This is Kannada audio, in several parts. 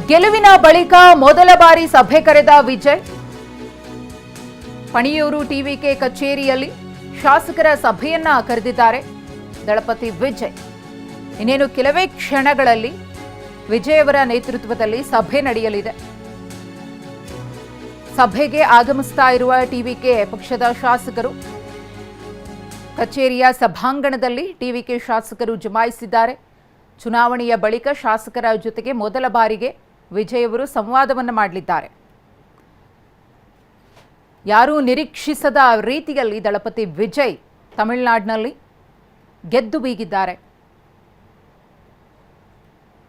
ಗೆಲುವಿನ ಬಳಿಕ ಮೊದಲ ಬಾರಿ ಸಭೆ ಕರೆದ ವಿಜಯ್. ಪಣಿಯೂರು ಟಿವಿಕೆ ಕಚೇರಿಯಲ್ಲಿ ಶಾಸಕರ ಸಭೆಯನ್ನ ಕರೆದಿದ್ದಾರೆ ದಳಪತಿ ವಿಜಯ್. ಇನ್ನೇನು ಕೆಲವೇ ಕ್ಷಣಗಳಲ್ಲಿ ವಿಜಯ್ ಅವರ ನೇತೃತ್ವದಲ್ಲಿ ಸಭೆ ನಡೆಯಲಿದೆ. ಸಭೆಗೆ ಆಗಮಿಸ್ತಾ ಇರುವ ಟಿವಿಕೆ ಪಕ್ಷದ ಶಾಸಕರು ಕಚೇರಿಯ ಸಭಾಂಗಣದಲ್ಲಿ ಟಿವಿಕೆ ಶಾಸಕರು ಜಮಾಯಿಸಿದ್ದಾರೆ. ಚುನಾವಣೆಯ ಬಳಿಕ ಶಾಸಕರ ಜೊತೆಗೆ ಮೊದಲ ಬಾರಿಗೆ ವಿಜಯ್ ಅವರು ಸಂವಾದವನ್ನು ಮಾಡಲಿದ್ದಾರೆ. ಯಾರೂ ನಿರೀಕ್ಷಿಸದ ರೀತಿಯಲ್ಲಿ ದಳಪತಿ ವಿಜಯ್ ತಮಿಳುನಾಡಿನಲ್ಲಿ ಗೆದ್ದು ಬೀಗಿದ್ದಾರೆ.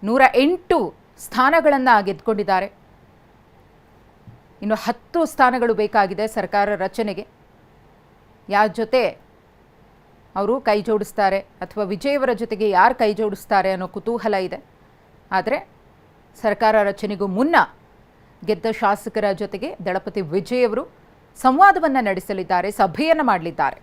108 ಸ್ಥಾನಗಳನ್ನು ಗೆದ್ದುಕೊಂಡಿದ್ದಾರೆ. ಇನ್ನು 10 ಸ್ಥಾನಗಳು ಬೇಕಾಗಿದೆ ಸರ್ಕಾರ ರಚನೆಗೆ. ಯಾರ ಜೊತೆ ಅವರು ಕೈ ಜೋಡಿಸ್ತಾರೆ ಅಥವಾ ವಿಜಯ್ ಅವರ ಜೊತೆಗೆ ಯಾರು ಕೈ ಜೋಡಿಸ್ತಾರೆ ಅನ್ನೋ ಕುತೂಹಲ ಇದೆ. ಆದರೆ ಸರ್ಕಾರ ರಚನೆಗೂ ಮುನ್ನ ಗೆದ್ದ ಶಾಸಕರ ಜೊತೆಗೆ ದಳಪತಿ ವಿಜಯ್ ಅವರು ಸಂವಾದವನ್ನು ನಡೆಸಲಿದ್ದಾರೆ, ಸಭೆಯನ್ನು ಮಾಡಲಿದ್ದಾರೆ.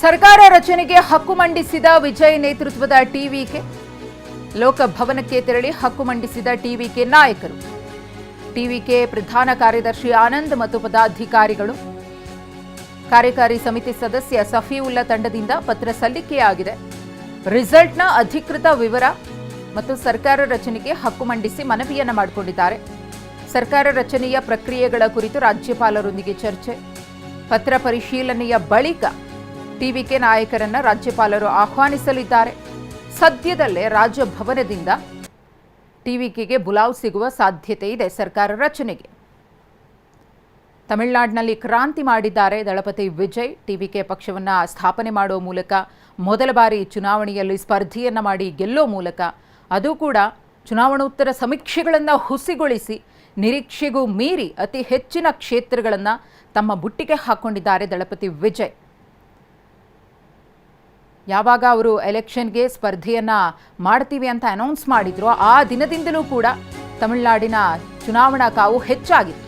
ಸರ್ಕಾರ ರಚನೆಗೆ ಹಕ್ಕು ಮಂಡಿಸಿದ ವಿಜಯ್ ನೇತೃತ್ವದ ಟಿವಿಕೆ ಲೋಕಭವನಕ್ಕೆ ತೆರಳಿ ಹಕ್ಕು ಮಂಡಿಸಿದ ಟಿವಿಕೆ ನಾಯಕರು. ಟಿವಿಕೆ ಪ್ರಧಾನ ಕಾರ್ಯದರ್ಶಿ ಆನಂದ್ ಮತ್ತು ಪದಾಧಿಕಾರಿಗಳು, ಕಾರ್ಯಕಾರಿ ಸಮಿತಿ ಸದಸ್ಯ ಸಫಿವುಲ್ಲಾ ತಂಡದಿಂದ ಪತ್ರ ಸಲ್ಲಿಕೆಯಾಗಿದೆ. ರಿಸಲ್ಟ್ನ ಅಧಿಕೃತ ವಿವರ ಮತ್ತು ಸರ್ಕಾರ ರಚನೆಗೆ ಹಕ್ಕು ಮಂಡಿಸಿ ಮನವಿಯನ್ನು ಮಾಡಿಕೊಂಡಿದ್ದಾರೆ. ಸರ್ಕಾರ ರಚನೆಯ ಪ್ರಕ್ರಿಯೆಗಳ ಕುರಿತು ರಾಜ್ಯಪಾಲರೊಂದಿಗೆ ಚರ್ಚೆ. ಪತ್ರ ಪರಿಶೀಲನೆಯ ಬಳಿಕ ಟಿವಿಕೆ ನಾಯಕರನ್ನ ರಾಜ್ಯಪಾಲರು ಆಹ್ವಾನಿಸಲಿದ್ದಾರೆ. ಸದ್ಯದಲ್ಲೇ ರಾಜಭವನದಿಂದ ಟಿವಿಕೆಗೆ ಬುಲಾವ್ ಸಿಗುವ ಸಾಧ್ಯತೆ ಇದೆ. ಸರ್ಕಾರ ರಚನೆಗೆ ತಮಿಳುನಾಡಿನಲ್ಲಿ ಕ್ರಾಂತಿ ಮಾಡಿದ್ದಾರೆ ದಳಪತಿ ವಿಜಯ್. ಟಿವಿಕೆ ಪಕ್ಷವನ್ನು ಸ್ಥಾಪನೆ ಮಾಡುವ ಮೂಲಕ ಮೊದಲ ಬಾರಿ ಚುನಾವಣೆಯಲ್ಲಿ ಸ್ಪರ್ಧೆಯನ್ನು ಮಾಡಿ ಗೆಲ್ಲೋ ಮೂಲಕ, ಅದು ಕೂಡ ಚುನಾವಣೋತ್ತರ ಸಮೀಕ್ಷೆಗಳನ್ನು ಹುಸಿಗೊಳಿಸಿ ನಿರೀಕ್ಷೆಗೂ ಮೀರಿ ಅತಿ ಹೆಚ್ಚಿನ ಕ್ಷೇತ್ರಗಳನ್ನು ತಮ್ಮ ಬುಟ್ಟಿಗೆ ಹಾಕ್ಕೊಂಡಿದ್ದಾರೆ ದಳಪತಿ ವಿಜಯ್. ಯಾವಾಗ ಅವರು ಎಲೆಕ್ಷನ್ಗೆ ಸ್ಪರ್ಧೆಯನ್ನು ಮಾಡ್ತೀವಿ ಅಂತ ಅನೌನ್ಸ್ ಮಾಡಿದ್ರು, ಆ ದಿನದಿಂದಲೂ ಕೂಡ ತಮಿಳುನಾಡಿನ ಚುನಾವಣಾ ಕಾವು ಹೆಚ್ಚಾಗಿತ್ತು.